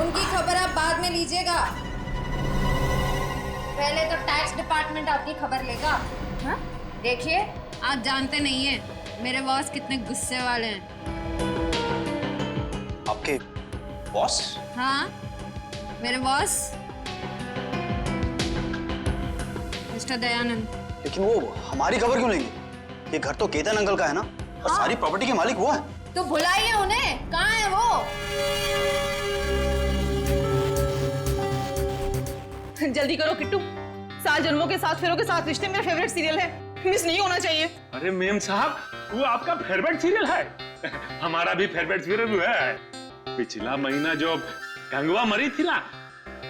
उनकी खबर आप बाद में लीजिएगा, पहले तो टैक्स डिपार्टमेंट आपकी खबर लेगा। हाँ? देखिए, आप जानते नहीं हैं मेरे बॉस कितने गुस्से वाले हैं। आपके बॉस? हाँ, मेरे बॉस मिस्टर दयानंद। लेकिन वो हमारी खबर क्यों लेंगे? ये घर तो केतन अंकल का है ना, और हाँ। सारी प्रॉपर्टी के मालिक वो है। तो बुलाइए उन्हें, कहाँ है वो? जल्दी करो किट्टू, 7 जन्मों के 7 फेरों के 7 रिश्ते मेरा फेवरेट सीरियल है, मिस नहीं होना चाहिए। अरे मेम साहब, वो आपका फेवरेट सीरियल है। हमारा भी फेवरेट सीरियल है। पिछला महीना जो गंगवा मरी थी ना,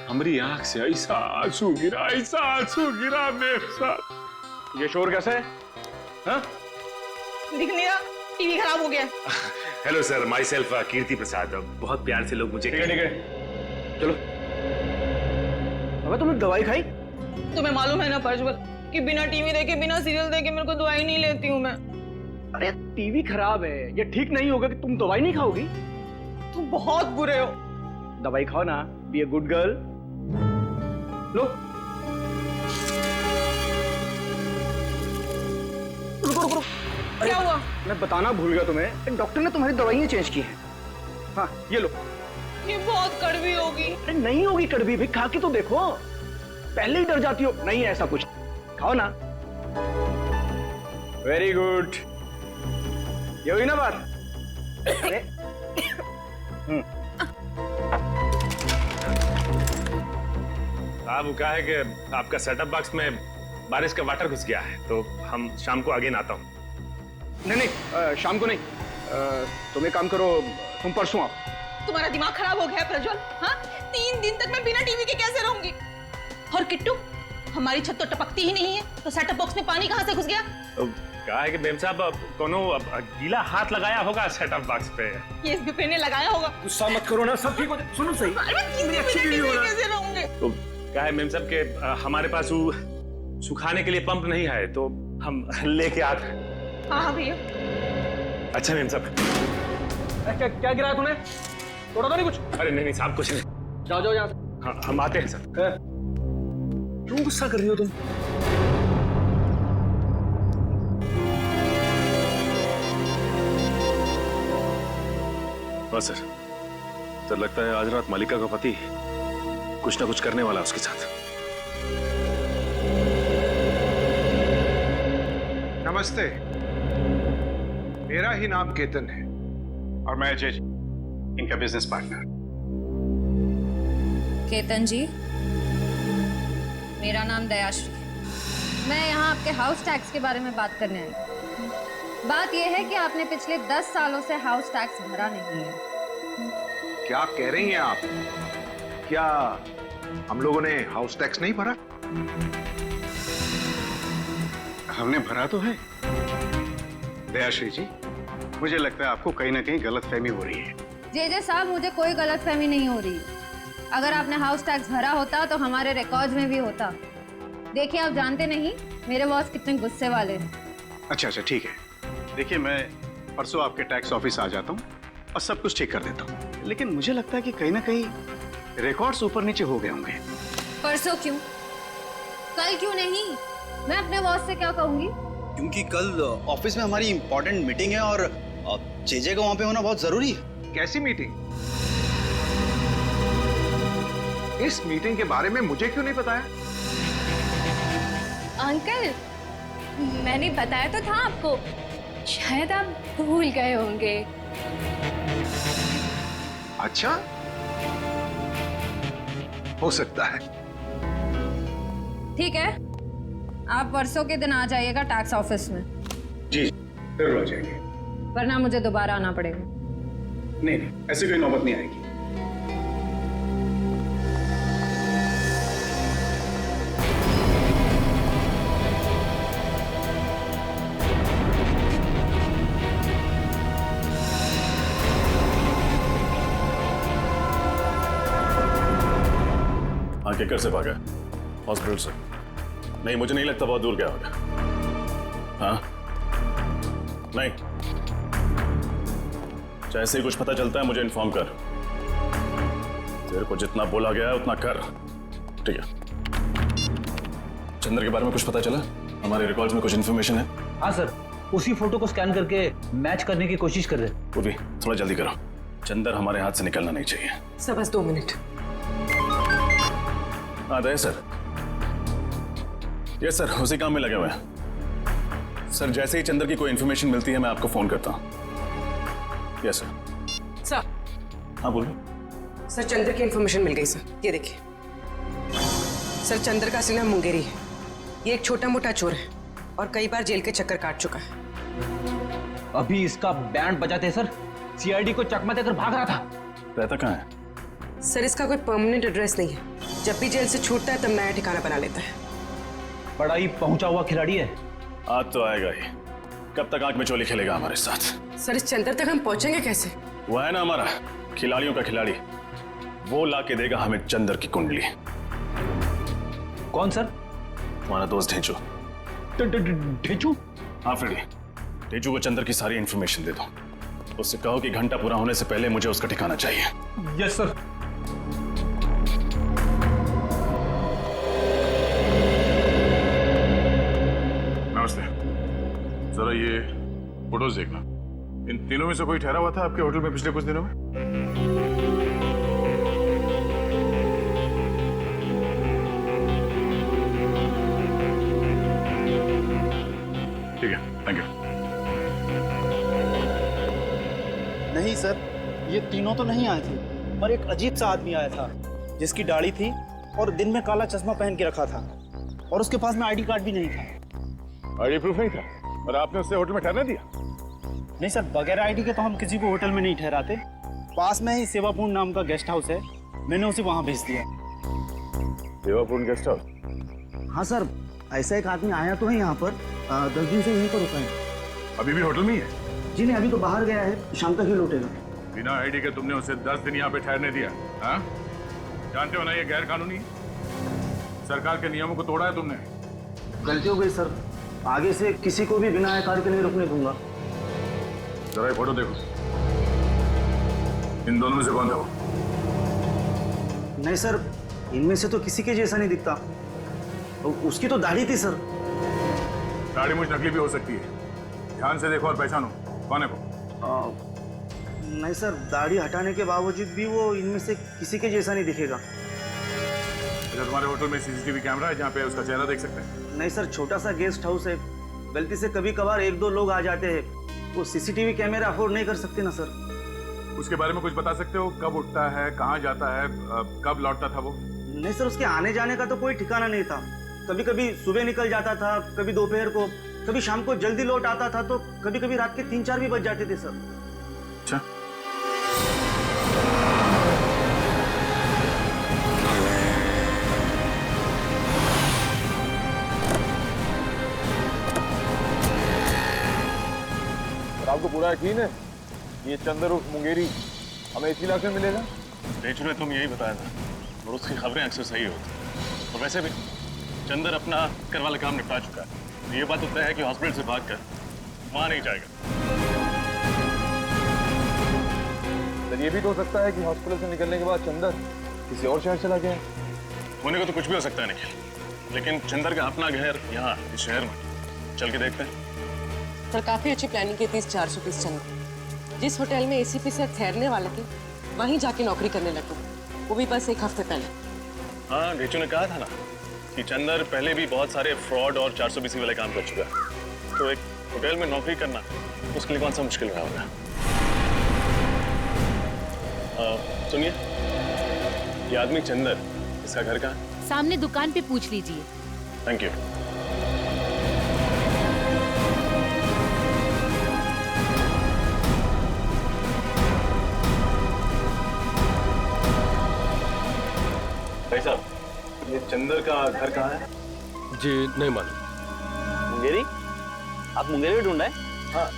हमारी आंख से ऐसा आंसू गिरा मेम साहब। ये शोर कैसे है? हाँ? दिख नहीं रहा, टीवी खराब हो गया। हेलो सर, माई सेल्फ कीर्ति प्रसाद। बहुत प्यार से लोग मुझे ठीक है चलो। अबे तुमने दवाई खाई? तुम्हें मालूम है ना प्रज्वल कि बिना टीवी देखे बिना सीरियल देखे मेरे को दवाई नहीं लेती हूँ मैं। अरे टीवी खराब है, ये ठीक नहीं होगा कि तुम दवाई नहीं खाओगी। तुम बहुत बुरे हो। दवाई खाओ ना, बी ए गुड गर्ल। लो रुको रुको रुको। क्या हुआ? मैं बताना भूल गया तुम्हें, डॉक्टर ने तुम्हारी दवाइयाँ चेंज की हैं। हाँ ये लो। ये बहुत कड़वी होगी। अरे नहीं होगी कड़वी भी, खा के तो देखो। पहले ही डर जाती हो। नहीं है ऐसा कुछ, खाओ ना। वेरी गुड, ये हुई ना बात। अरे आप क्या है कि आपका सेटअप बॉक्स में बारिश का वाटर घुस गया है, तो हम शाम को आगे आता हूँ। नहीं शाम को नहीं, तुम एक काम करो, तुम परसों आओ। तुम्हारा दिमाग खराब हो गया है प्रज्वल। हाँ, 3 दिन तक मैं बिना टीवी के कैसे रहूंगी? और किट्टू, हमारी छत तो टपकती ही नहीं है, तो सेटअप बॉक्स में पानी कहाँ से घुस गया? तो क्या है कि मेम साहब, कोनो गीला हाथ लगाया होगा सेटअप बॉक्स पे। ये SBP ने लगाया होगा। गुस्सा मत करो ना, सब ठीक हो जाए। सुनो सही, अरे 3 दिन बिना टीवी के कैसे रहूंगी? तो क्या है मेम साहब के हमारे पास वो सुखाने के लिए पंप नहीं है, तो हम लेके आते हैं। हाँ भैया। अच्छा मेम साहब। क्या गिराया तूने? तोड़ा तो नहीं कुछ? अरे नहीं साहब, कुछ नहीं। जाओ जाओ यहाँ से। हाँ, हम आते हैं सर। क्यों गुस्सा कर रही हो तुम? हाँ सर लगता है आज रात मालिका का पति कुछ ना कुछ करने वाला है उसके साथ। नमस्ते, मेरा ही नाम केतन है और मैं अजय, इनका बिजनेस पार्टनर। केतन जी, मेरा नाम दयाश्री है। मैं यहाँ आपके हाउस टैक्स के बारे में बात करने आई। बात यह है कि आपने पिछले 10 सालों से हाउस टैक्स भरा नहीं है। क्या कह रही हैं आप? क्या हम लोगों ने हाउस टैक्स नहीं भरा? हमने भरा तो है। दयाश्री जी, मुझे लगता है आपको कहीं ना कहीं गलतफहमी हो रही है। जे साहब, मुझे कोई गलतफहमी नहीं हो रही। अगर आपने हाउस टैक्स भरा होता तो हमारे रिकॉर्ड्स में भी होता। देखिए, आप जानते नहीं मेरे बॉस कितने गुस्से वाले हैं। अच्छा ठीक है। देखिए, मैं परसों आपके टैक्स ऑफिस आ जाता हूँ और सब कुछ ठीक कर देता हूँ, लेकिन मुझे लगता है कि कहीं ना कहीं रिकॉर्ड्स ऊपर नीचे हो गए होंगे। परसों क्यों? कल क्यों नहीं? मैं अपने बॉस से क्या कहूंगी? क्योंकि कल ऑफिस में हमारी इंपॉर्टेंट मीटिंग है और जेजे का वहां पे होना बहुत जरूरी है। कैसी मीटिंग? इस मीटिंग के बारे में मुझे क्यों नहीं बताया? अंकल, मैंने बताया तो था आपको, शायद आप भूल गए होंगे। अच्छा, हो सकता है। ठीक है, आप परसों के दिन आ जाइएगा टैक्स ऑफिस में। जी जरूर आ जाएंगे। वरना मुझे दोबारा आना पड़ेगा। नहीं, ऐसी कोई नौबत नहीं आएगी। केकर से भागा? हॉस्पिटल से? नहीं, मुझे नहीं लगता बहुत दूर गया होगा। हाँ नहीं, जैसे ही कुछ पता चलता है मुझे इन्फॉर्म कर। तेरे को जितना बोला गया है उतना कर। ठीक है। चंदर के बारे में कुछ पता चला? हमारे रिकॉर्ड्स में कुछ इन्फॉर्मेशन है? हाँ सर, उसी फोटो को स्कैन करके मैच करने की कोशिश कर रहे हैं। वो भी थोड़ा जल्दी करो, चंदर हमारे हाथ से निकलना नहीं चाहिए। सर बस 2 मिनट। हाँ दया सर। यस सर, उसी काम में लगे हुए हैं सर। जैसे ही चंदर की कोई इन्फॉर्मेशन मिलती है मैं आपको फोन करता हूँ। Yes sir. सर। हाँ बोलिए। सर चंद्र की इन्फॉर्मेशन मिल गई सर, ये देखिए। सर चंद्र का असली नाम मुंगेरी है। ये एक छोटा मोटा चोर है और कई बार जेल के चक्कर काट चुका है। अभी इसका बैंड बजाते सर, सीआईडी को चकमा देकर भाग रहा था। रहता कहाँ है? सर इसका कोई परमानेंट एड्रेस नहीं है। जब भी जेल से छूटता है तब नया ठिकाना बना लेता है। बड़ा ही पहुंचा हुआ खिलाड़ी है। आज तो आएगा ही। कब तक आंख में चोली खेलेगा हमारे साथ? सर इस चंद्र तक हम पहुंचेंगे कैसे? वो है ना हमारा खिलाड़ियों का खिलाड़ी, वो ला के देगा हमें चंदर की कुंडली। कौन सर? तुम्हारा दोस्त ढेंचू। ढेंचू? हाँ फ्रेडी, ढेंचू को चंदर की सारी इंफॉर्मेशन दे दो। उससे कहो कि घंटा पूरा होने से पहले मुझे उसका ठिकाना चाहिए। Yes sir. नमस्ते। जरा ये फोटोज देखना। इन तीनों में से कोई ठहरा हुआ था आपके होटल में पिछले कुछ दिनों में? ठीक है, थैंक यू। नहीं सर, ये तीनों तो नहीं आए थे, पर एक अजीब सा आदमी आया था जिसकी दाढ़ी थी और दिन में काला चश्मा पहन के रखा था और उसके पास में आईडी कार्ड भी नहीं था। आईडी प्रूफ नहीं था और आपने उससे होटल में ठहरने दिया? नहीं सर, बगैर आईडी के तो हम किसी को होटल में नहीं ठहराते। पास में ही सेवापूर्ण नाम का गेस्ट हाउस है, मैंने उसे वहाँ भेज दिया। सेवापूर्ण गेस्ट हाउस? हाँ सर, ऐसा एक आदमी आया तो है यहाँ पर, 10 दिन से यहीं पर रुका है। अभी भी होटल में ही है? जी नहीं, अभी तो बाहर गया है, शाम तक ही लौटेगा। बिना आईडी के तुमने उसे 10 दिन यहाँ पे ठहरने दिया? हाँ, जानते हो ना ये गैर कानूनी है। सरकार के नियमों को तोड़ा है तुमने। गलती हो गई सर, आगे से किसी को भी बिना आधार के नहीं रुकने दूंगा। जरा ये फोटो देखो, इन दोनों में से कौन था वो? नहीं सर, इनमें से तो किसी के जैसा नहीं दिखता। उसकी तो दाढ़ी थी सर। दाढ़ी मुझ नकली भी हो सकती है, ध्यान से देखो और पहचानो कौन है वो। नहीं सर, दाढ़ी हटाने के बावजूद भी वो इनमें से किसी के जैसा नहीं दिखेगा। अच्छा, तुम्हारे होटल में सीसीटीवी कैमरा है जहाँ पे उसका चेहरा देख सकते हैं? नहीं सर, छोटा सा गेस्ट हाउस है, गलती से कभी कभार 1-2 लोग आ जाते हैं, वो सीसीटीवी कैमरा अफोर्ड नहीं कर सकते ना सर। उसके बारे में कुछ बता सकते हो? कब उठता है, कहाँ जाता है, कब लौटता था वो? नहीं सर, उसके आने जाने का तो कोई ठिकाना नहीं था। कभी कभी सुबह निकल जाता था, कभी दोपहर को, कभी शाम को जल्दी लौट आता था, तो कभी कभी रात के 3-4 भी बज जाते थे सर। अच्छा, आपको पूरा यकीन है ये चंदर उर्फ मुंगेरी हमें इसी इलाके में मिलेगा? ढेंचू ने तुम यही बताया था और उसकी खबरें अक्सर सही होती। और वैसे भी चंदर अपना कर वाला काम निपटा चुका है। ये बात तो तय है कि हॉस्पिटल से भागकर वहां नहीं जाएगा। तो ये भी तो हो सकता है कि हॉस्पिटल से निकलने के बाद चंदर किसी और शहर चला गया। होने को तो कुछ भी हो सकता है निखिल, लेकिन चंदर का अपना घर यहाँ इस शहर में, चल के देखते हैं। सर काफी अच्छी प्लानिंग की थी इस 420 चंद्र। जिस होटल में एसीपी से ठहरने वाले थे वहीं जाके नौकरी करने लगे, वो भी बस 1 हफ्ते पहले। हाँ, ढेंचू ने कहा था ना कि चंदर पहले भी बहुत सारे फ्रॉड और 420 वाले काम कर चुका है, तो एक होटल में नौकरी करना उसके लिए कौन सा मुश्किल रहा होगा। सुनिए, ये आदमी चंदर, इसका घर कहाँ है? सामने दुकान पे पूछ लीजिए। Thank you. भाई साहब, ये चंदर का घर कहाँ है? जी नहीं मालूम। मुंगेरी? आप मुंगेरी ढूंढ रहे हैं? हाँ,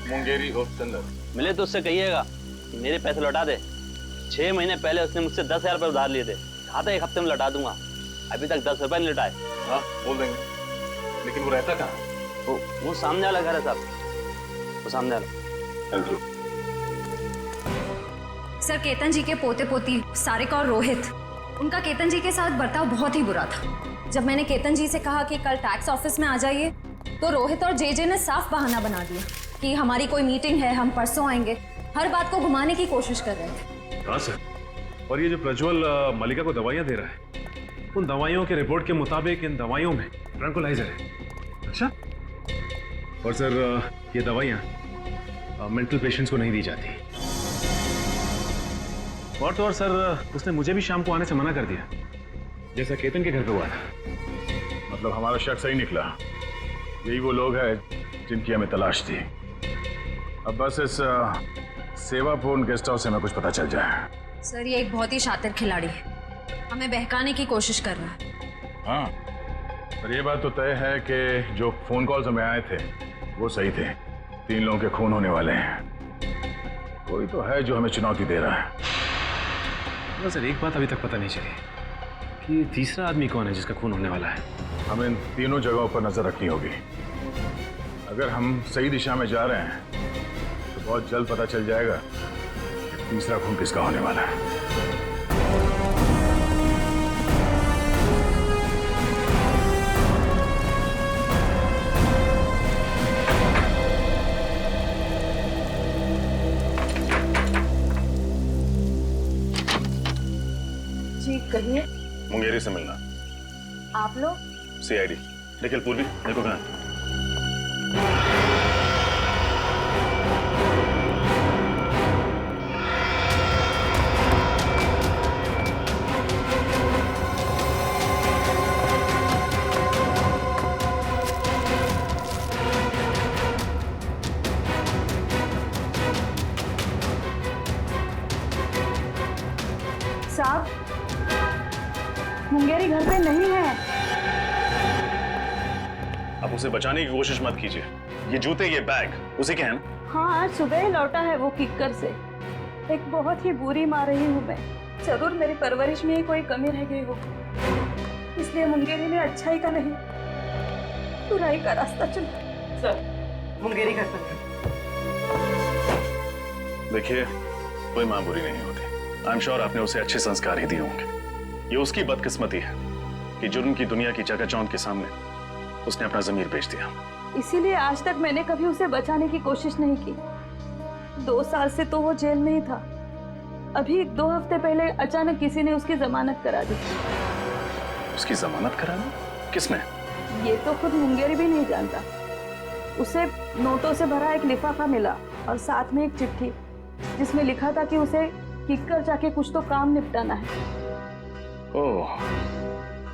मुंगेरी और चंदर। मिले तो उससे कहिएगा कि मेरे पैसे लौटा दे। 6 महीने पहले उसने मुझसे 10,000 रुपये उधार लिए थे, कहा था 1 हफ्ते में लौटा दूंगा। अभी तक 10 रुपये नहीं लौटाए। हाँ, बोल देंगे। लेकिन वो रहता कहाँ? वो सामने वाला घर है साहब, वो सामने वाला। Thank you. सर, केतन जी के पोते पोती सारिका और रोहित, उनका केतन जी के साथ बर्ताव बहुत ही बुरा था। जब मैंने केतन जी से कहा कि कल टैक्स ऑफिस में आ जाइए, तो रोहित और जेजे ने साफ बहाना बना दिया कि हमारी कोई मीटिंग है, हम परसों आएंगे। हर बात को घुमाने की कोशिश कर रहे थे। हाँ सर, और ये जो प्रज्वल मलिका को दवाइयाँ दे रहा है, उन दवाइयों के रिपोर्ट के मुताबिक इन दवाइयों में ट्रैंकुलाइजर है। अच्छा, और सर ये दवाइयाँ मेंटल पेशेंट्स को नहीं दी जाती। और तो और सर, उसने मुझे भी शाम को आने से मना कर दिया, जैसा केतन के घर पे हुआ था। मतलब हमारा शक सही निकला, यही वो लोग हैं जिनकी हमें तलाश थी। अब बस इस सेवापूर्ण गेस्ट हाउस से हमें कुछ पता चल जाए। सर, ये एक बहुत ही शातिर खिलाड़ी है, हमें बहकाने की कोशिश कर रहा है। हाँ, पर ये बात तो तय है कि जो फोन कॉल्स हमें आए थे वो सही थे। 3 लोगों के खून होने वाले हैं। कोई तो है जो हमें चुनौती दे रहा है। सर, एक बात अभी तक पता नहीं चली कि तीसरा आदमी कौन है जिसका खून होने वाला है। हमें इन तीनों जगहों पर नजर रखनी होगी। अगर हम सही दिशा में जा रहे हैं तो बहुत जल्द पता चल जाएगा कि तीसरा खून किसका होने वाला है। जी कहिए। मुंगेरी से मिलना। आप लोग? सीआईडी। निखिल, पूर्वी, देखो कहाँ है? साहब, मुंगेरी घर पे नहीं है। अब उसे बचाने की कोशिश मत कीजिए। ये जूते, ये बैग उसी के हैं ना? हाँ, आज सुबह ही लौटा है वो किक्कर से। एक बहुत ही बुरी माँ रही हूँ मैं। जरूर मेरी परवरिश में ही कोई कमी रह गई हो, इसलिए मुंगेरी ने अच्छाई का नहीं बुराई का रास्ता चुना। सर, मुंगेरी घर पर। देखिए, कोई माँ बुरी नहीं होती। आई एम श्योर आपने उसे अच्छे संस्कार ही दिए होंगे। ये उसकी बदकिस्मती है कि जुर्म की दुनिया की चकाचौंध के सामने उसने अपना ज़मीर बेच दिया। इसीलिए आज तक मैंने कभी उसे बचाने की कोशिश नहीं की। 2 साल से तो वो जेल में ही था। अभी 2 हफ्ते पहले अचानक किसी ने उसकी जमानत करा दी। उसकी जमानत करा दी? किसने? ये तो खुद मुंगेरी भी नहीं जानता। उसे नोटों से भरा एक लिफाफा मिला और साथ में एक चिट्ठी जिसमें लिखा था कि उसे किक्कर जाके कुछ तो काम निपटाना है। ओह,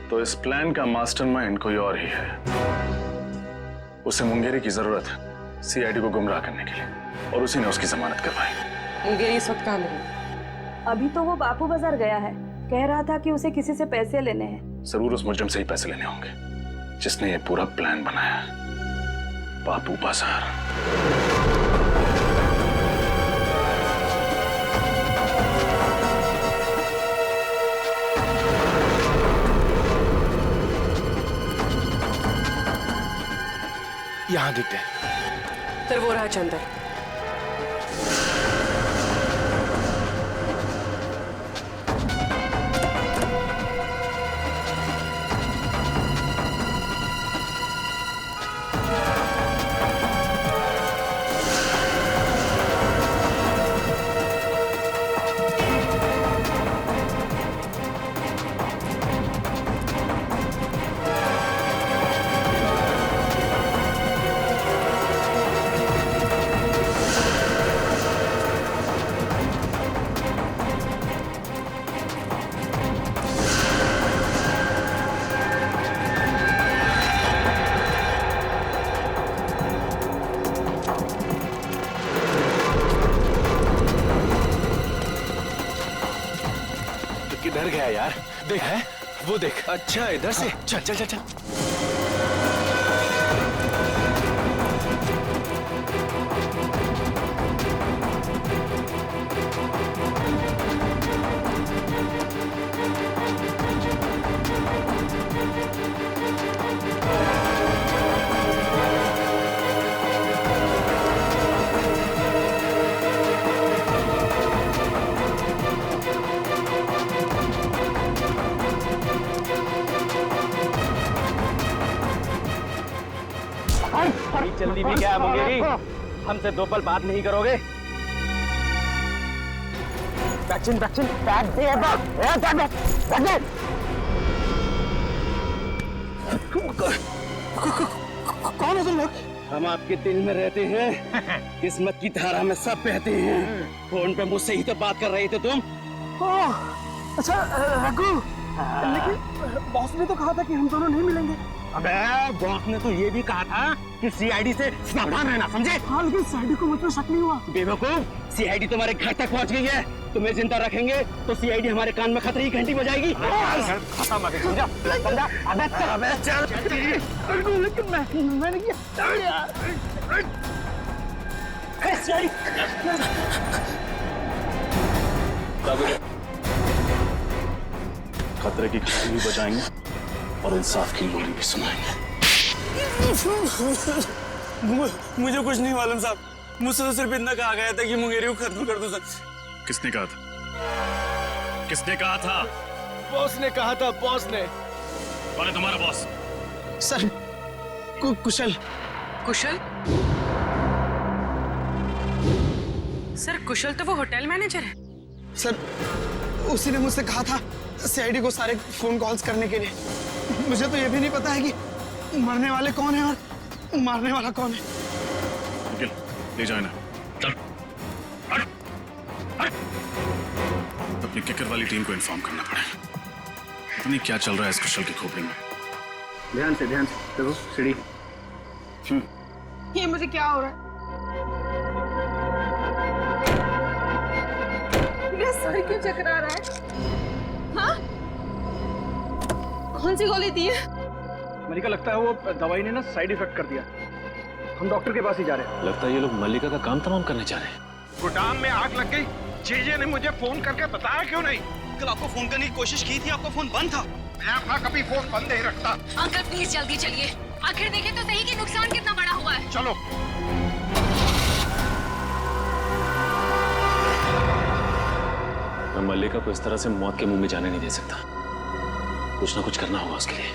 तो इस प्लान का मास्टरमाइंड कोई और ही है। उसे मुंगेरी की जरूरत है सीआईडी को गुमराह करने के लिए, और उसी ने उसकी जमानत करवाई। मुंगेरी इस वक्त कहाँ मिली? अभी तो वो बापू बाजार गया है। कह रहा था कि उसे किसी से पैसे लेने हैं। जरूर उस मुजरिम से ही पैसे लेने होंगे जिसने ये पूरा प्लान बनाया। बापू बाजार। यहाँ दिखते हैं। सर, वो रहा चंदर। किधर गया यार? देख है वो, देख। अच्छा, इधर से। चल चल चल चल। जल्दी भी क्या है मुंगेरी, हमसे 2 पल बात नहीं करोगे? वैक्सीन वैक्सीन बैग दे कौन हो तुम लोग? हम आपके दिल में रहते हैं, किस्मत की धारा में सब बहते हैं। फोन पे मुझसे ही तो बात कर रहे थे तुम। अच्छा रघु, लेकिन बॉस ने तो कहा था कि हम दोनों नहीं मिलेंगे। अबे बॉस ने तो ये भी कहा था कि सीआईडी से सावधान रहना, समझे? हाँ, लेकिन सीआईडी को मुझ पर शक नहीं हुआ। बेवकूफ, सीआईडी तुम्हारे घर तक पहुंच गई है। तुम्हें जिंदा रखेंगे तो सीआईडी हमारे कान में खतरे की घंटी बजाएगी। खत्म आगे, समझा? समझा? अबे चल। लेकिन मैंने किया यार। खतरे की घंटी भी बजाएंगे और इंसाफ की लोरी भी सुनाएंगे। मुझे कुछ नहीं मालूम साहब, मुझसे तो सिर्फ इतना कहा गया था कि मुंगेरी को खत्म कर दो सर। किसने कहा था? किसने कहा था? बॉस ने कहा था, बॉस ने। कौन है तुम्हारा बॉस? सर कुशल। कुशल? सर कुशल तो वो होटल मैनेजर है। सर उसी ने मुझसे कहा था सीआईडी को सारे फोन कॉल्स करने के लिए। मुझे तो ये भी नहीं पता है कि मरने वाले कौन है और मारने वाला कौन है। निखिल, ले जाए ना। चल। हट। हट। अपनी किकर वाली टीम को इन्फॉर्म करना पड़ेगा। पता नहीं क्या चल रहा है इस कुशल की खोपड़ी में। ध्यान से देखो सीढ़ी। ये मुझे क्या हो रहा है? मेरा सर क्यों चकरा रहा है? हाँ? कौन सी गोली दी है? मलिका, लगता है वो दवाई ने ना साइड इफेक्ट कर दिया। हम डॉक्टर के पास ही जा रहे हैं। लगता है ये लोग मल्लिका का काम तमाम करने जा रहे हैं। गोदाम में आग लग गई। जीजे ने मुझे फोन करके बताया क्यों नहीं? कल आपको फोन करने की कोशिश की थी, आपका फोन बंद था। मैं अपना कभी फोन बंद नहीं रखता। अंकल प्लीज जल्दी चलिए, आखिर देखें तो सही कि नुकसान कितना बड़ा हुआ है। चलो। मैं मल्लिका को इस तरह से मौत के मुंह में जाने नहीं दे सकता। कुछ ना कुछ करना होगा उसके लिए।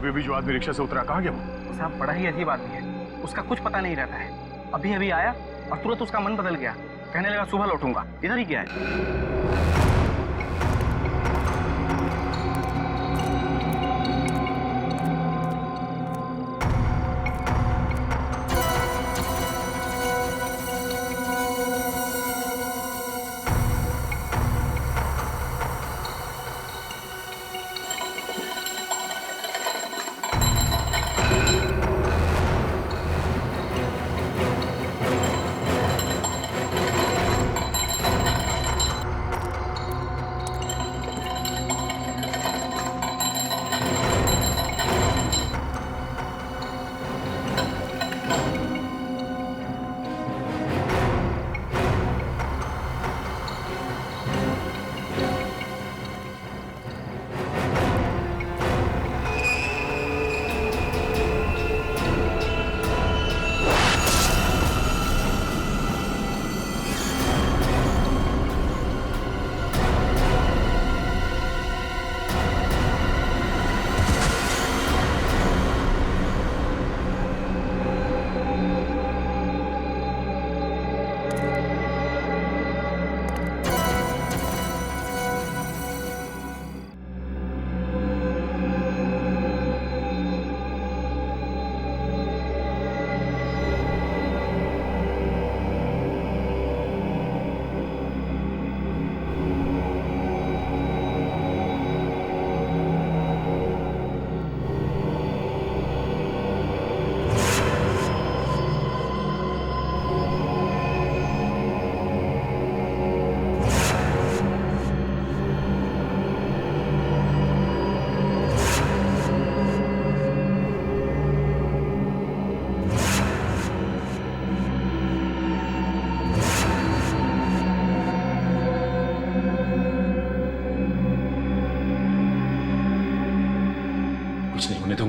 अभी जो आदमी रिक्शा से उतरा, कहाँ गया वो? साहब बड़ा ही अजीब आदमी है, उसका कुछ पता नहीं रहता है। अभी अभी आया और तुरंत उसका मन बदल गया, कहने लगा सुबह लौटूंगा। इधर ही क्या है?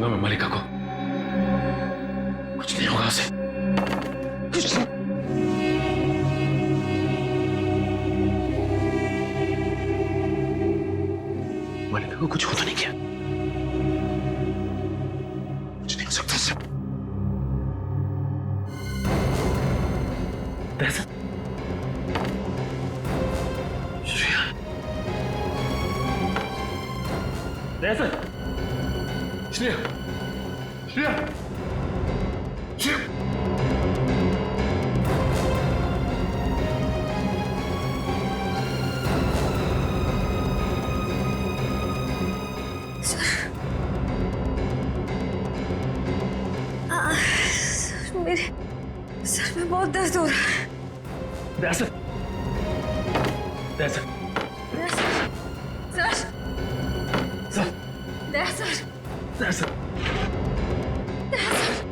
बताऊंगा मैं मलिका को। कुछ नहीं होगा उसे, कुछ नहीं। मलिका को कुछ हो तो नहीं किया? कुछ नहीं हो सकता उससे। दहशत। श्रेया, दहशत। श्रेया, श्रेया, श्रेया। मेरे सर में बहुत दर्द हो रहा है। दहशत, दहशत, सर, सर, दहशत, दहशत। दहशत।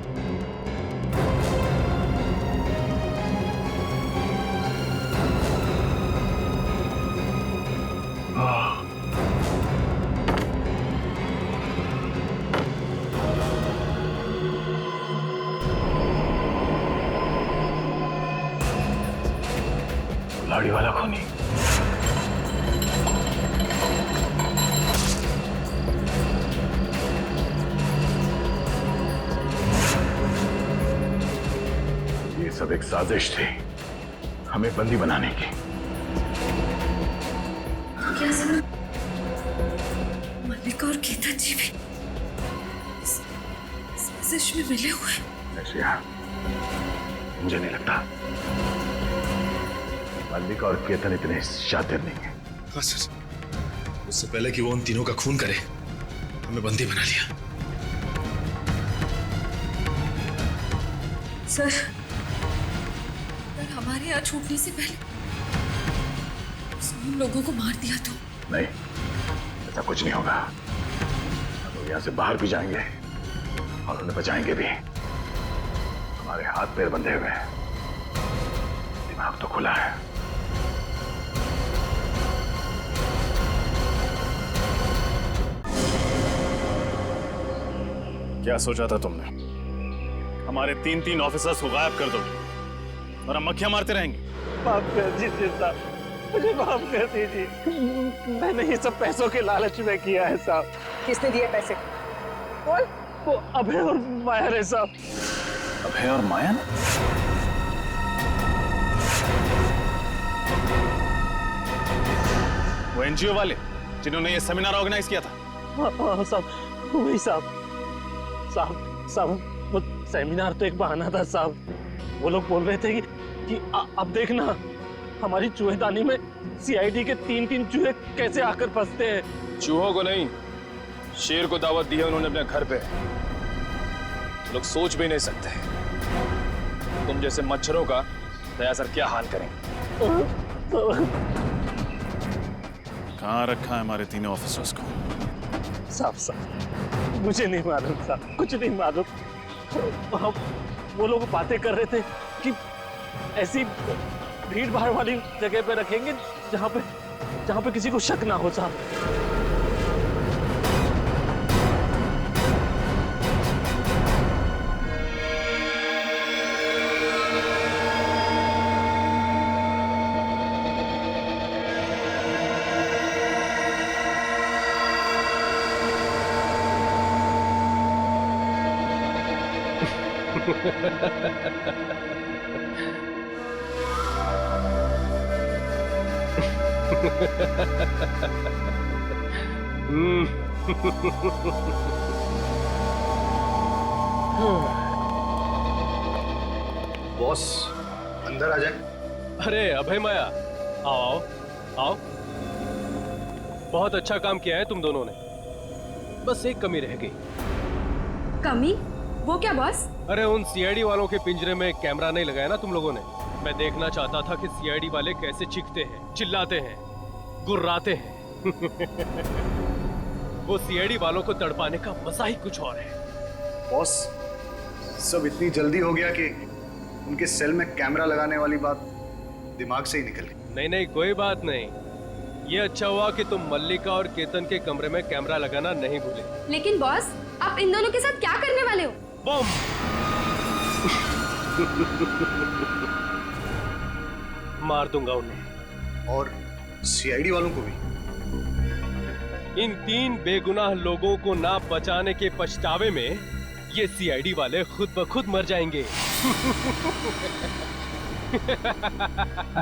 लाड़ी वाला खूनी। ये सब एक साजिश थी हमें बंदी बनाने की। क्या सर? मल्लिका और केतन जी भी इस साजिश में मिले हुए हैं? श्रेया, मुझे नहीं लगता मल्लिका और केतन इतने शातिर नहीं है। हाँ सर, उससे पहले कि वो उन तीनों का खून करे हमें बंदी बना लिया। सर, अगर हमारे यहाँ छूटने से पहले उसने उन लोगों को मार दिया तो? नहीं, ऐसा कुछ नहीं होगा। हम यहाँ से बाहर भी जाएंगे और उन्हें बचाएंगे भी। हमारे हाथ पैर बंधे हुए हैं, दिमाग तो खुला है। क्या सोचा था तुमने? हमारे तीन ऑफिसर्स को गायब कर दोगे और हम मक्खियां मारते रहेंगे? माफ कर दीजिए साहब, मुझे माफ कर दीजिए। मैंने ये सब पैसों के लालच में किया है साहब। किसने दिए पैसे? बोल। वो अभय और माया है साहब। अभय और माया ने? वो एनजीओ वाले जिन्होंने ये सेमिनार ऑर्गेनाइज किया था? हाँ साहब, वही साहब। साहब, वो सेमिनार तो एक बहाना था साहब। वो लोग बोल रहे थे कि अब देखना हमारी चूहेदानी में सीआईडी के तीन चूहे कैसे आकर फंसते हैं। चूहों को नहीं, शेर को दावत दी है उन्होंने अपने घर पे। लोग सोच भी नहीं सकते तुम जैसे मच्छरों का दया सर क्या हाल करेंगे। कहाँ रखा है हमारे तीनों ऑफिसर्स को? साहब, मुझे नहीं मालूम साहब, कुछ नहीं मालूम। वो लोग बातें कर रहे थे कि ऐसी भीड़ भाड़ वाली जगह पे रखेंगे जहाँ पे किसी को शक ना हो साहब। बॉस, अंदर आ जाए। अरे अभय माया, आओ आओ। बहुत अच्छा काम किया है तुम दोनों ने, बस एक कमी रह गई। कमी? वो क्या बॉस? अरे उन सीआईडी वालों के पिंजरे में कैमरा नहीं लगाया ना तुम लोगों ने। मैं देखना चाहता था कि सीआईडी वाले कैसे चीखते हैं, चिल्लाते हैं, गुर्राते हैं। वो सीआईडी वालों को तड़पाने का मजा ही कुछ और है। बॉस, सब इतनी जल्दी हो गया कि उनके सेल में कैमरा लगाने वाली बात दिमाग से ही निकल गई। नहीं नहीं, कोई बात नहीं। ये अच्छा हुआ कि तुम मल्लिका और केतन के कमरे में कैमरा लगाना नहीं भूले। लेकिन बॉस, आप इन दोनों के साथ क्या करने वाले हो? बम। मार दूंगा उन्हें। और सीआईडी वालों को भी। इन 3 बेगुनाह लोगों को ना बचाने के पछतावे में ये सीआईडी वाले खुद ब खुद मर जाएंगे।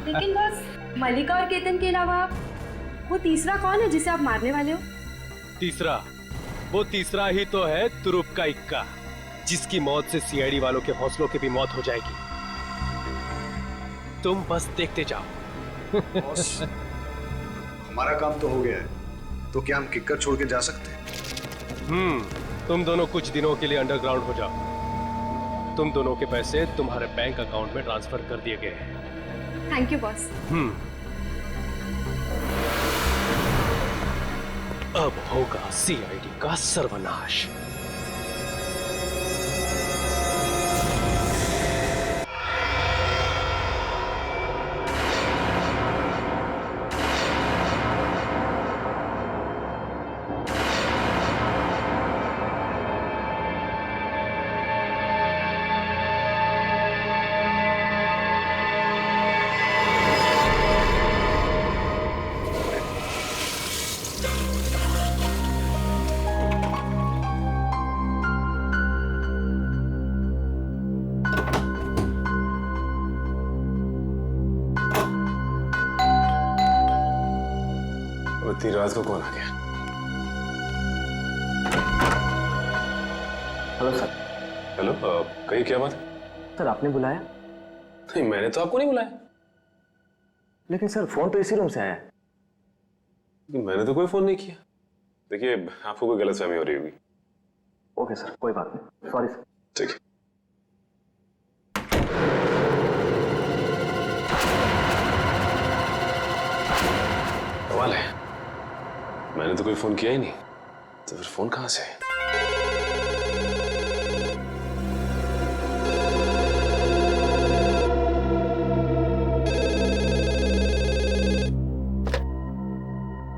लेकिन बस मलिका और केतन के अलावा वो तीसरा कौन है जिसे आप मारने वाले हो? वो तीसरा ही तो है तुरुप का इक्का, जिसकी मौत से सीआईडी वालों के हौसलों की भी मौत हो जाएगी। तुम बस देखते जाओ। बॉस, हमारा काम तो हो गया है, तो क्या हम किक्कर छोड़ के जा सकते हैं? तुम दोनों कुछ दिनों के लिए अंडरग्राउंड हो जाओ। तुम दोनों के पैसे तुम्हारे बैंक अकाउंट में ट्रांसफर कर दिए गए हैं। Thank you boss. अब होगा सीआईडी का सर्वनाश। इतनी रात को कौन आ गया? Hello sir. हेलो, कहिए क्या बात? सर आपने बुलाया? नहीं, मैंने तो आपको नहीं बुलाया। लेकिन सर फोन तो इसी रूम से आया है। मैंने तो कोई फोन नहीं किया। देखिए, आपको कोई गलतफहमी हो रही होगी। ओके सर, कोई बात नहीं, सॉरी सर। ठीक है। कमाल है, मैंने तो कोई फोन किया ही नहीं, तो फिर फोन कहां से?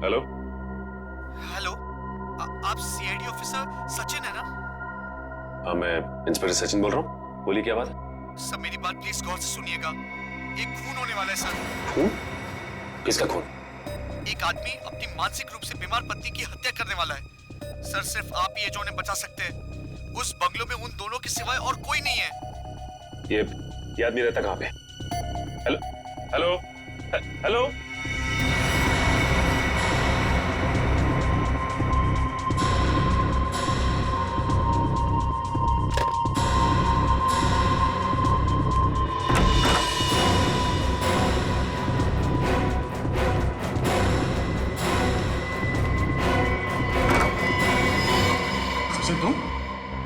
हेलो हेलो, आप सीआईडी ऑफिसर सचिन है ना? हाँ, मैं इंस्पेक्टर सचिन बोल रहा हूँ। बोलिए क्या बात है? सर मेरी बात प्लीज गौर से सुनिएगा। एक खून होने वाला है सर। खून? किसका खून? एक आदमी अपनी मानसिक रूप से बीमार पत्नी की हत्या करने वाला है सर। सिर्फ आप ही है जो उन्हें बचा सकते हैं। उस बंगलों में उन दोनों के सिवाय और कोई नहीं है। ये आदमी रहता कहाँ पे? Hello hello hello.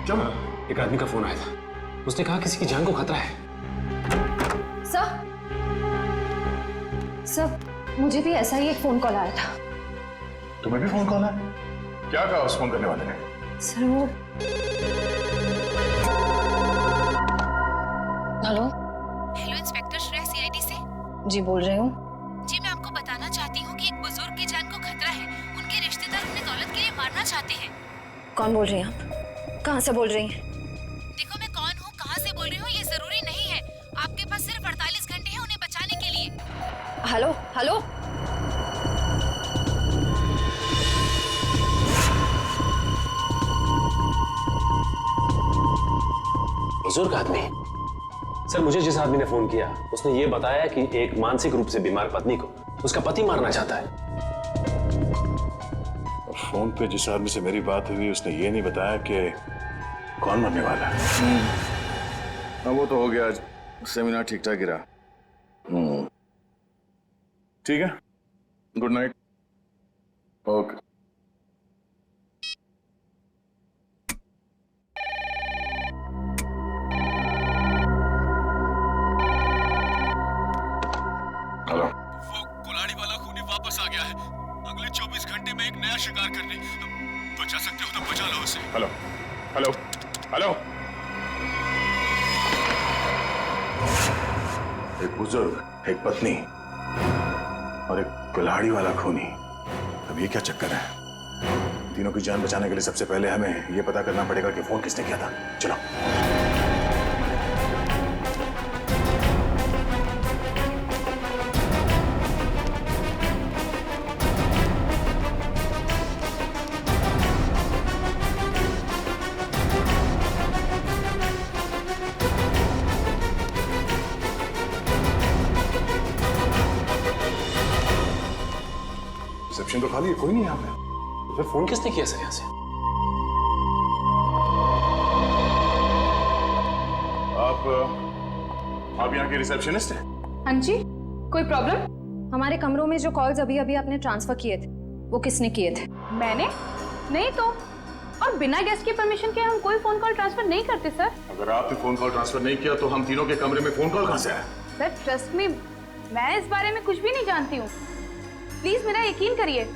क्या? एक आदमी का फोन आया था, उसने कहा किसी की जान को खतरा है। सर, मुझे भी ऐसा ही एक फोन कॉल आया था। तुम्हें भी फोन कॉल है? क्या कहा उस फोन करने वाले ने? सर वो हेलो इंस्पेक्टर श्रेया सीआईडी से। जी बोल रही हूँ। जी मैं आपको बताना चाहती हूँ कि एक बुजुर्ग की जान को खतरा है। उनके रिश्तेदार उन्हें दौलत के लिए मारना चाहते हैं। कौन बोल रही हैं आप? कहाँ से बोल रही हैं? देखो मैं कौन हूँ, कहाँ से बोल रही हूँ ये जरूरी नहीं है। आपके पास सिर्फ 48 घंटे हैं उन्हें बचाने के लिए। Hello hello. बुजुर्ग आदमी? सर, मुझे जिस आदमी ने फोन किया उसने ये बताया कि एक मानसिक रूप से बीमार पत्नी को उसका पति मारना चाहता है। फोन पे जिस आदमी से मेरी बात हुई उसने ये नहीं बताया कि कौन मरने वाला है। हाँ वो तो हो गया, सेमिनार ठीक ठाक गिरा। ठीक है, गुड नाइट। ओके। हेलो, वो कुल्हाड़ी वाला खूनी वापस आ गया है। अगले 24 घंटे में एक नया शिकार करने। बचा सकते हो तो बचा लो उसे। Hello hello hello. एक बुजुर्ग, एक पत्नी और एक कुल्हाड़ी वाला खूनी। अब ये क्या चक्कर है? तीनों की जान बचाने के लिए सबसे पहले हमें ये पता करना पड़ेगा कि फोन किसने किया था। चलो। रिसेप्शन तो खाली है, कोई नहीं यहाँ पे। फिर फोन किसने किया सर यहाँ से? आप यहाँ के रिसेप्शनिस्ट हैं? हाँ जी, कोई प्रॉब्लम? हमारे कमरों में जो कॉल्स अभी अभी आपने ट्रांसफर किए थे, वो किसने किए थे? मैंने? नहीं तो। और बिना गेस्ट की परमिशन के हम कोई फोन कॉल ट्रांसफर नहीं करते सर। अगर आपने फोन कॉल ट्रांसफर नहीं किया तो हम तीनों के कमरे में फोन कॉल कहाँ से आया? सर ट्रस्ट मी, मैं इस बारे में कुछ भी नहीं जानती हूँ, प्लीज मेरा यकीन करिए।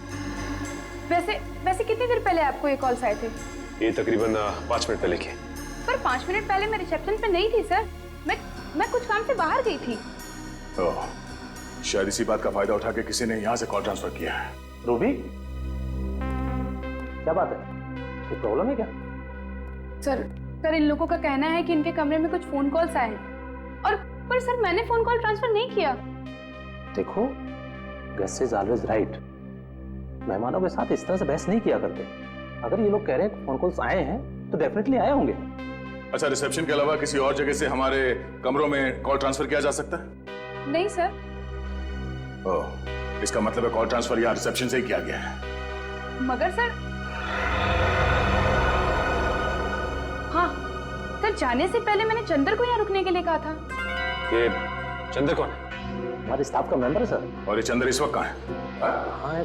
वैसे कितनी देर पहले आपको ये कॉल्स आए थे? ये तकरीबन 5 मिनट पहले के। पर 5 मिनट पहले मैं रिसेप्शन पे नहीं थी सर, मैं कुछ काम से बाहर गई थी। ओह, शायद इसी बात का फायदा उठा के किसी ने यहाँ से कॉल ट्रांसफर किया है। रूबी, क्या बात है? कोई प्रॉब्लम है क्या? सर इन लोगों का कहना है कि इनके कमरे में कुछ फोन कॉल्स आए हैं और पर सर मैंने फोन कॉल ट्रांसफर नहीं किया। देखो, गेस्ट इज ऑलवेज राइट। मेहमानों के साथ इस तरह से बहस नहीं किया करते। अगर ये लोग कह रहे हैं फोन कॉल्स आए हैं तो डेफिनेटली आए होंगे। अच्छा, रिसेप्शन के अलावा किसी और जगह से हमारे कमरों में कॉल ट्रांसफर किया जा सकता है? नहीं सर। ओह, इसका मतलब है कॉल ट्रांसफर यहाँ रिसेप्शन से ही किया गया है। मगर सर, हाँ सर, जाने से पहले मैंने चंदर को यहाँ रुकने के लिए कहा था। ये चंदर कौन है? हमारे स्टाफ का मेंबर है सर। और ये चंदर इस वक्त कहाँ है? कहाँ है?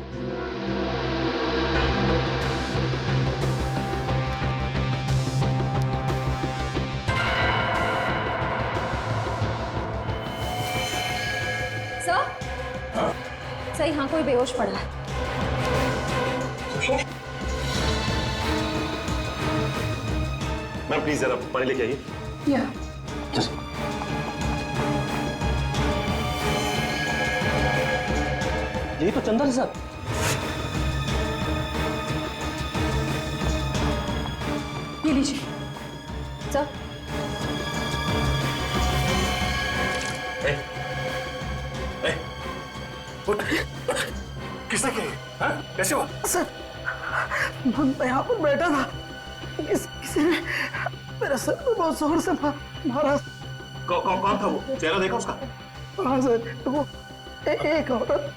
सर, यहाँ कोई बेहोश पड़ा है। मैम प्लीज जरा पानी लेके आइए। या यही तो चंदर है सर। ये लीजिए सर। किसने किया? कैसे हुआ? सर, मैं यहाँ पर बैठा था, किसी ने मेरे सर में बहुत जोर से मारा। कौन था वो? चेहरा देखा उसका? हाँ सर, वो एक औरत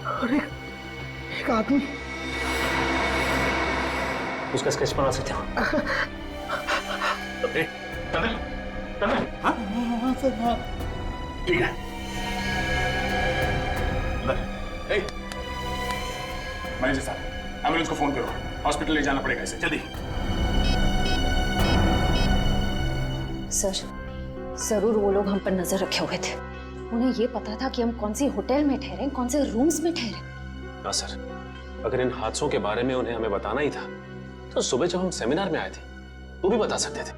और एक आदमी। उसका स्केच बना सकते हो? हाँ सर, हाँ। ठीक है। मैनेजर साहब, एम्बुलेंस को फोन करो, हॉस्पिटल ले जाना पड़ेगा इसे, जल्दी। सर, जरूर वो लोग हम पर नजर रखे हुए थे। उन्हें ये पता था कि हम कौन सी होटल में ठहरे, कौन से रूम्स में ठहरे। हाँ सर, अगर इन हादसों के बारे में उन्हें हमें बताना ही था तो सुबह जब हम सेमिनार में आए थे वो भी बता सकते थे।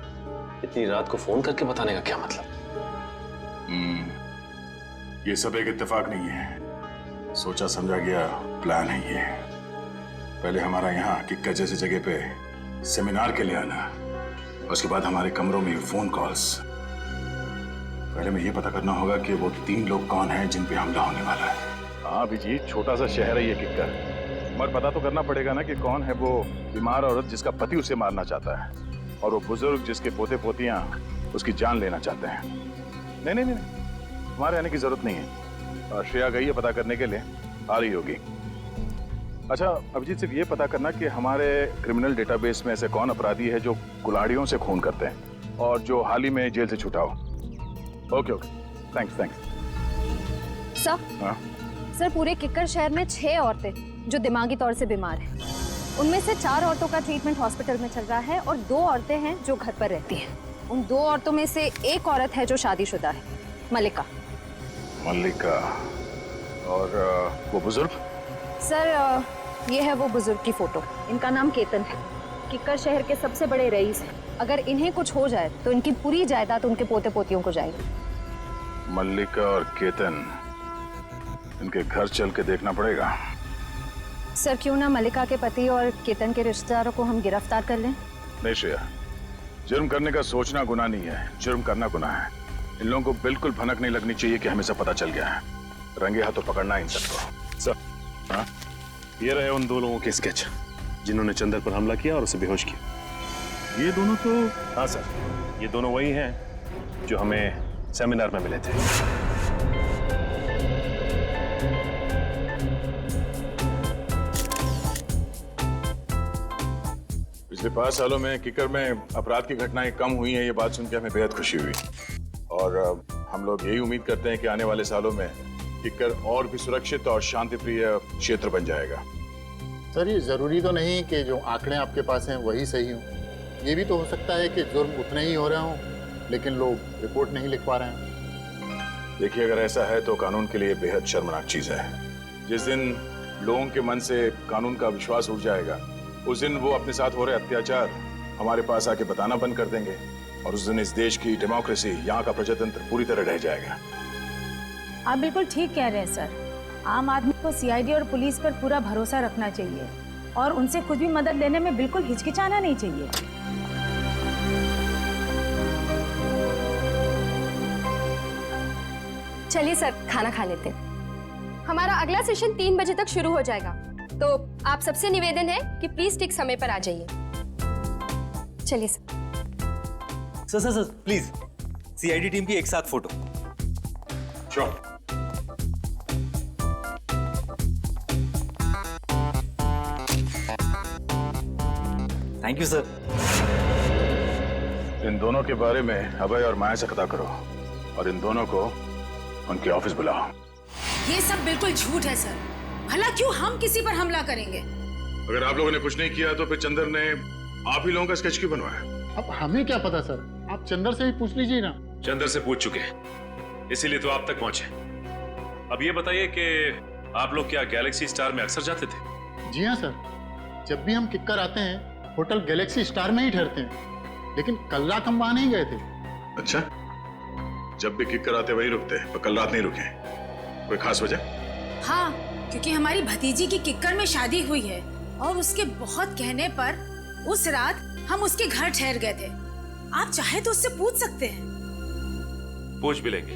इतनी रात को फोन करके बताने का क्या मतलब? ये सब एक इत्तेफाक नहीं है, सोचा समझा गया प्लान है ये। पहले हमारा यहाँ किक्कर जैसी जगह पे सेमिनार के लिए आना, उसके बाद हमारे कमरों में फोन कॉल्स। पहले में ये पता करना होगा कि वो 3 लोग कौन हैं जिन पे हमला होने वाला है। हाँ अभिजीत, छोटा सा शहर है ये किक्कर, मगर पता तो करना पड़ेगा ना कि कौन है वो बीमार औरत जिसका पति उसे मारना चाहता है और वो बुजुर्ग जिसके पोते पोतियां उसकी जान लेना चाहते हैं। नहीं, तुम्हारे आने की जरूरत नहीं है। श्रेया गई है पता करने के लिए, आ रही होगी। अच्छा अभिजीत, सिर्फ ये पता करना कि हमारे क्रिमिनल डेटाबेस में ऐसे कौन अपराधी है जो कुल्हाड़ियों से खून करते हैं और जो हाल ही में जेल से छूटा हो। Okay, thanks. सर, हाँ? सर, पूरे किक्कर शहर में 6 औरतें जो दिमागी तौर से बीमार हैं। उनमें से 4 औरतों का ट्रीटमेंट हॉस्पिटल में चल रहा है और 2 औरतें हैं जो घर पर रहती हैं। उन 2 औरतों में से एक औरत है जो शादीशुदा है, मल्लिका। और वो बुजुर्ग? सर, ये है वो बुजुर्ग की फोटो। इनका नाम केतन है, किक्कर शहर के सबसे बड़े रईस हैं। अगर इन्हें कुछ हो जाए तो इनकी पूरी जायदाद उनके पोते पोतियों को जाएगी। मल्लिका और केतन, इनके घर चल के देखना पड़ेगा। सर क्यों ना मलिका के पति और केतन के रिश्तेदारों को हम गिरफ्तार कर लें? नहीं श्रेया, जुर्म करने का सोचना गुनाह नहीं है, जुर्म करना गुनाह है। इन लोगों को बिल्कुल भनक नहीं लगनी चाहिए कि हमें सब पता चल गया है। रंगे हाथों पकड़ना इन सबको। सर, हाँ, ये रहे उन 2 लोगों के स्केच जिन्होंने चंदर पर हमला किया और उसे बेहोश किया। ये दोनों तो? हाँ सर, ये दोनों वही हैं जो हमें सेमिनार में मिले थे। पिछले 5 सालों में किकर में अपराध की घटनाएं कम हुई हैं, ये बात सुन के हमें बेहद खुशी हुई। और हम लोग यही उम्मीद करते हैं कि आने वाले सालों में किकर और भी सुरक्षित और शांतिप्रिय क्षेत्र बन जाएगा। सर, ये जरूरी तो नहीं कि जो आंकड़े आपके पास हैं वही सही हों। ये भी तो हो सकता है कि जुर्म उतने ही हो रहे हों, लेकिन लोग रिपोर्ट नहीं लिख पा रहे हैं। देखिए, अगर ऐसा है तो कानून के लिए बेहद शर्मनाक चीज है। जिस दिन लोगों के मन से कानून का विश्वास उठ जाएगा, उस दिन वो अपने साथ हो रहे अत्याचार हमारे पास आके बताना बंद कर देंगे, और उस दिन इस देश की डेमोक्रेसी, यहाँ का प्रजातंत्र पूरी तरह रह जाएगा। आप बिल्कुल ठीक कह रहे हैं सर। आम आदमी को सीआईडी और पुलिस पर पूरा भरोसा रखना चाहिए और उनसे खुद भी मदद लेने में बिल्कुल हिचकिचाना नहीं चाहिए। चलिए सर, खाना खा लेते हैं। हमारा अगला सेशन 3 बजे तक शुरू हो जाएगा, तो आप सबसे निवेदन है कि प्लीज ठीक समय पर आ जाइए। चलिए sir. Sir please, CID team की एक साथ फोटो। श्योर। Thank you sir. इन दोनों के बारे में अभय और माया से पता करो, और इन दोनों को उनके ऑफिस बुलाओ। ये सब बिल्कुल झूठ है सर। भला क्यों हम किसी पर हमला करेंगे? अगर आप लोगों ने कुछ नहीं किया तो फिर चंदर ने आप ही लोगों का स्केच क्यों बनवाया? अब हमें क्या पता सर, आप चंदर से ही पूछ लीजिए ना। चंदर से पूछ चुके हैं, इसीलिए तो आप तक पहुंचे। अब ये बताइए कि आप लोग क्या गैलेक्सी स्टार में अक्सर जाते थे? जी हाँ सर, जब भी हम किक्कर आते हैं होटल गैलेक्सी स्टार में ही ठहरते हैं, लेकिन कल रात हम वहां नहीं गए थे। अच्छा, जब भी किक्कर आते वही रुकते, पर कल रात नहीं रुके। कोई खास वजह? हाँ, क्योंकि हमारी भतीजी की किक्कर में शादी हुई है और उसके बहुत कहने पर उस रात हम उसके घर ठहर गए थे। आप चाहे तो उससे पूछ सकते हैं। पूछ भी लेंगे,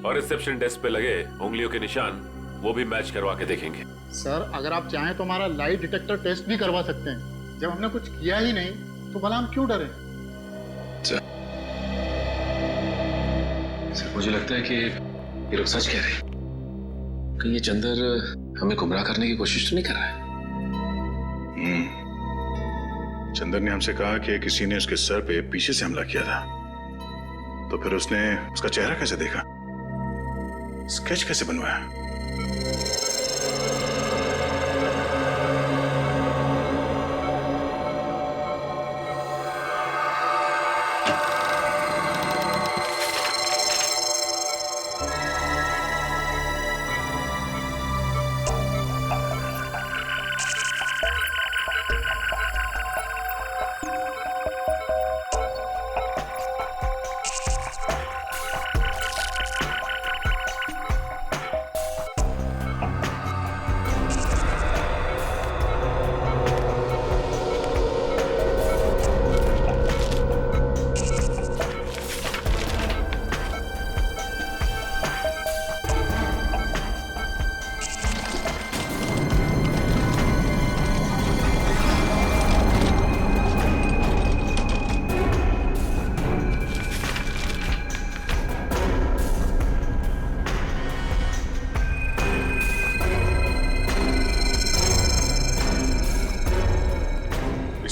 और रिसेप्शन डेस्क पे लगे उंगलियों के निशान वो भी मैच करवा के देखेंगे। सर, अगर आप चाहें तो हमारा लाई डिटेक्टर टेस्ट भी करवा सकते हैं। जब हमने कुछ किया ही नहीं तो भला हम क्यों डरे? सर, मुझे लगता है कि ये लोग सच कह रहे हैं। कहीं ये चंदर हमें गुमराह करने की कोशिश तो नहीं कर रहा है? चंदर ने हमसे कहा कि किसी ने उसके सर पे पीछे से हमला किया था, तो फिर उसने उसका चेहरा कैसे देखा, स्केच कैसे बनवाया?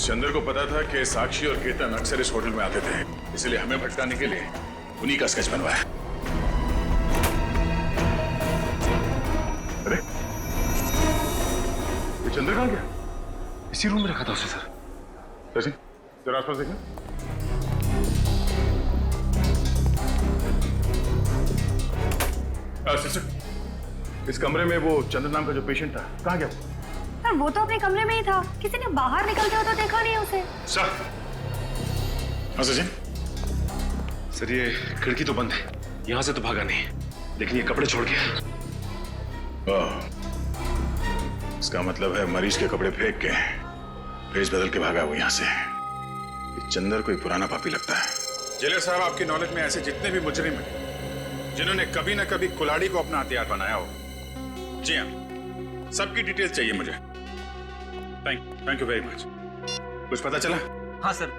चंदर को पता था कि साक्षी और केतन अक्सर इस होटल में आते थे, इसलिए हमें भटकाने के लिए उन्हीं का स्केच बनवाया। अरे, ये चंदर कहाँ गया? इसी रूम में रखा था उसे सर। सचिन, जरा आसपास देखना। सिस्टर, इस कमरे में वो चंदर नाम का जो पेशेंट था, कहाँ गया? सर, वो तो अपने कमरे में ही था। किसी ने बाहर निकलते हुए तो देखा नहीं उसे। सर, हाँ सचिन। सर, ये खिड़की तो बंद है, यहाँ से तो भागा नहीं, लेकिन ये कपड़े छोड़ के। इसका मतलब है मरीज के कपड़े फेंक के भेज बदल के भागा वो यहाँ से। चंदर कोई पुराना पापी लगता है। जेलर साहब, आपकी नॉलेज में ऐसे जितने भी मुजरिम हैं जिन्होंने कभी न कभी कुल्हाड़ी को अपना हथियार बनाया हो, जी हाँ, सबकी डिटेल्स चाहिए मुझे। Thank you very much. कुछ पता चला? हाँ सर,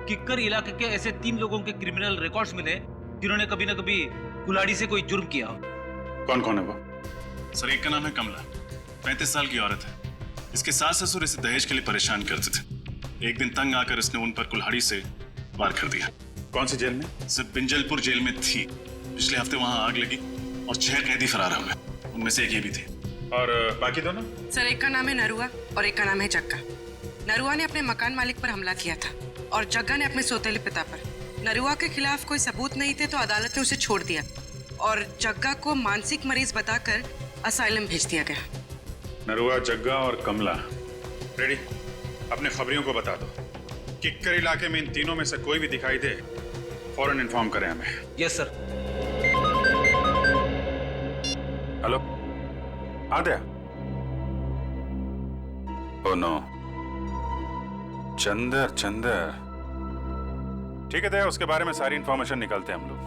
किक्कर इलाके के ऐसे 3 लोगों के क्रिमिनल रिकॉर्ड्स मिले जिन्होंने कभी न कभी कुल्हाड़ी से कोई जुर्म किया हो। कौन कौन है वो? सर, एक का नाम है कमला, 35 साल की औरत है। इसके सास ससुर इसे दहेज के लिए परेशान करते थे। एक दिन तंग आकर इसने उन पर कुल्हाड़ी से वार कर दिया। कौन सी जेल में? सर, बिंजलपुर जेल में थी। पिछले हफ्ते वहां आग लगी और 6 कैदी फरार हो गए, उनमें से एक ये भी थे। और बाकी दोनों? सर, एक का नाम है नरुआ और एक का नाम है जग्गा। नरुआ ने अपने मकान मालिक पर हमला किया था और जग्गा ने अपने सौतेले पिता पर। नरुआ के खिलाफ कोई सबूत नहीं थे तो अदालत ने उसे छोड़ दिया और जग्गा को मानसिक मरीज बताकर असाइलम भेज दिया गया। नरुआ, जग्गा और कमला रेडी? अपने खबरियों को बता दो, किक्कर इलाके में इन तीनों में से कोई भी दिखाई दे फौरन इन्फॉर्म करें हमें। Yes sir. Hello, Adya? Oh no, Chander. ठीक है दया, उसके बारे में सारी इन्फॉर्मेशन निकालते हैं हम लोग।